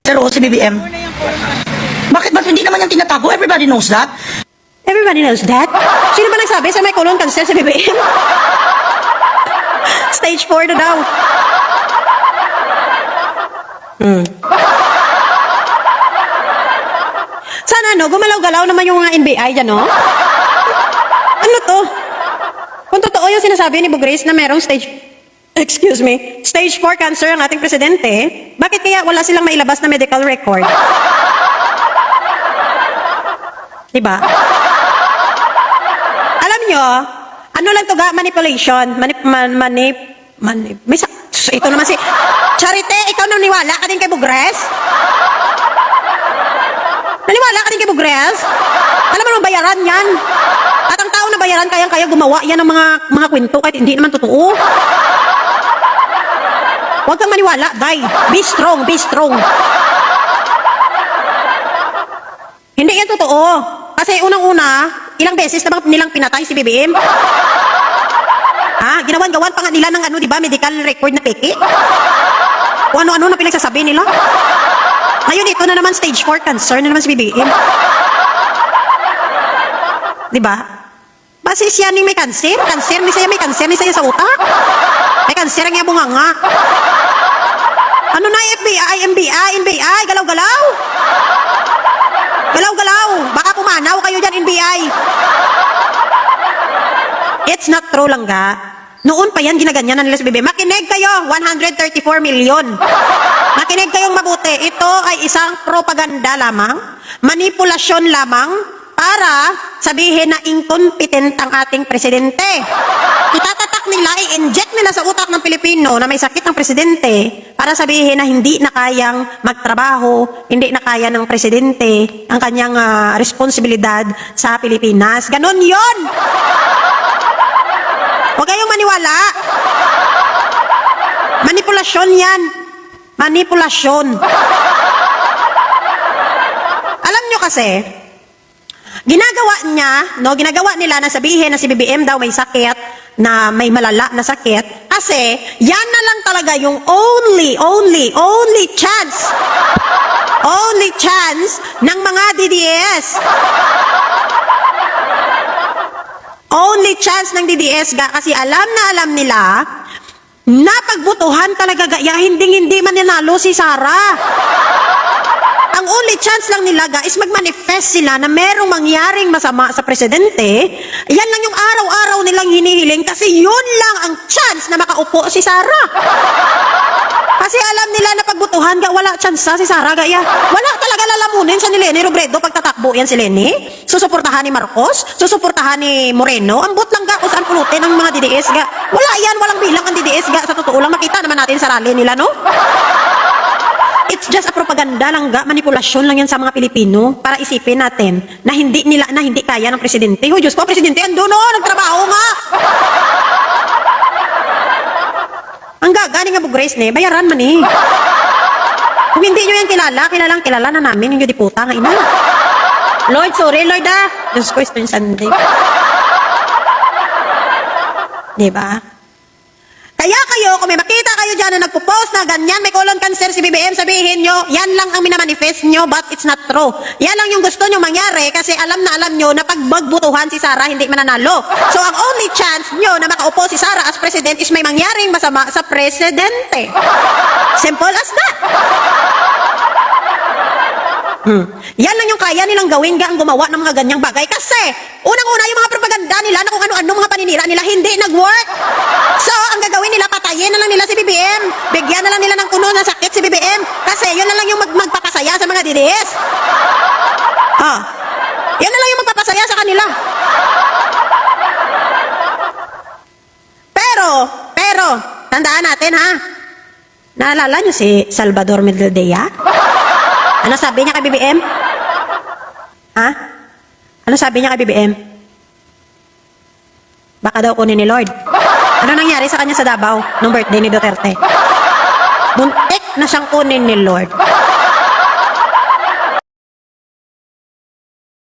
Pero si BBM, bakit ba hindi naman yung tinatago? Everybody knows that. Everybody knows that. Sino ba nagsabi sa may colon cancer sa BBM? Stage 4 na daw. Sana gumalaw-galaw naman yung mga NBI dyan, no? Ano to? Kung totoo yung sinasabi ni Bugris na merong stage 4 cancer ang ating presidente, bakit kaya wala silang mailabas na medical record? Diba? Alam nyo, ano lang to ga? Manipulation. Ito naman si... Charite, ikaw naniwala ka din kay Bugres? Naniwala ka din kay Bugres? Alam mo naman bayaran yan. At ang tao na bayaran, kayang-kaya gumawa yan ng mga kwento kahit hindi naman totoo. Huwag kang maniwala, guy. Be strong, be strong. Hindi yan totoo. Kasi unang-una, ilang beses na ba nilang pinatay si BBM? Ginawan-gawan pa nga nila ng diba, medical record na peke? O ano-ano na pinagsasabi nila? Ngayon, ito na naman stage 4 cancer na naman si BBM. Diba? Base siya ni may cancer. Cancer, ni siya may cancer, ni siya sa utak. May cancer ang iya bunganga. Ano na NBI, galaw-galaw? Galaw-galaw. Baka pumanaw kayo dyan, NBI. It's not true lang ga. Noon pa yan, ginaganyan nila si BBM. Makinig kayo, 134 million. Makinig kayong mabuti. Ito ay isang propaganda lamang, manipulasyon lamang, para sabihin na incompetent ang ating presidente. Itatatak nila, i-inject nila sa utak ng Pilipino na may sakit ng presidente para sabihin na hindi na kayang magtrabaho, hindi na kaya ng presidente ang kanyang responsibilidad sa Pilipinas. Ganon yon. Huwag kayong maniwala. Manipulasyon yan. Manipulasyon. Alam nyo kasi, ginagawa nila na sabihin na si BBM daw may sakit, na may malala na sakit, kasi yan na lang talaga yung only chance ng mga DDS. Only chance ng DDS ga, kasi alam nila na pagbutuhan talaga gaya, hindi man nanalo si Sara. Ang only chance lang nila ga is mag-manifest sila na merong mangyaring masama sa presidente. Yan lang yung araw-araw nilang hinihiling kasi yun lang ang chance na makaupo si Sara. Kasi alam nila na pagbutuhan ga, wala chance si Sara ga ya. Wala talaga lalamunin siya ni Leni Robredo pagtatakbo yan si Leni. Susuportahan ni Marcos, susuportahan ni Moreno. Ambot lang ga kung saan pulutin ng mga DDS ga. Wala yan, walang bilang ang DDS ga. Sa totoo lang, makita naman natin sa rally nila, no? It's just a propaganda lang ga, manipulasyon lang yan sa mga Pilipino para isipin natin na hindi kaya ng presidente. Oh, Diyos ko, presidente ando no, nagtrabaho nga. Ang gagani nga Bugres ne, bayaran man eh. Kung hindi nyo yan kilala na namin yung diputa nga ina. Lord, sorry Lord Diyos ko, Eastern Sunday. Diba? Kaya kayo, kung may makita kayo dyan na nagpo-post na ganyan, may colon cancer si BBM, sabihin nyo, yan lang ang minamanifest nyo, but it's not true. Yan lang yung gusto nyo mangyari kasi alam nyo na pag magbutuhan si Sara, hindi mananalo. So, ang only chance nyo na makaupo si Sara as president is may mangyaring masama sa presidente. Simple as that. Yan lang yung kaya nilang gawin ga ang gumawa ng mga ganyang bagay kasi unang-una yung mga propaganda nila na kung ano-ano mga paninira nila hindi nag-work. So, ang gagawin nila, patayin na lang nila si BBM. Bigyan na lang nila ng kuno na sakit si BBM kasi yun na lang yung magpapasaya sa mga DDS. Yan na lang yung magpapasaya sa kanila. Pero, tandaan natin ha. Naalala nyo si Salvador Medaldea? Ano sabi niya kay BBM? Ano sabi niya kay BBM? Baka daw kunin ni Lord. Ano nangyari sa kanya sa Davao nung birthday ni Duterte? Muntik na siyang kunin ni Lord.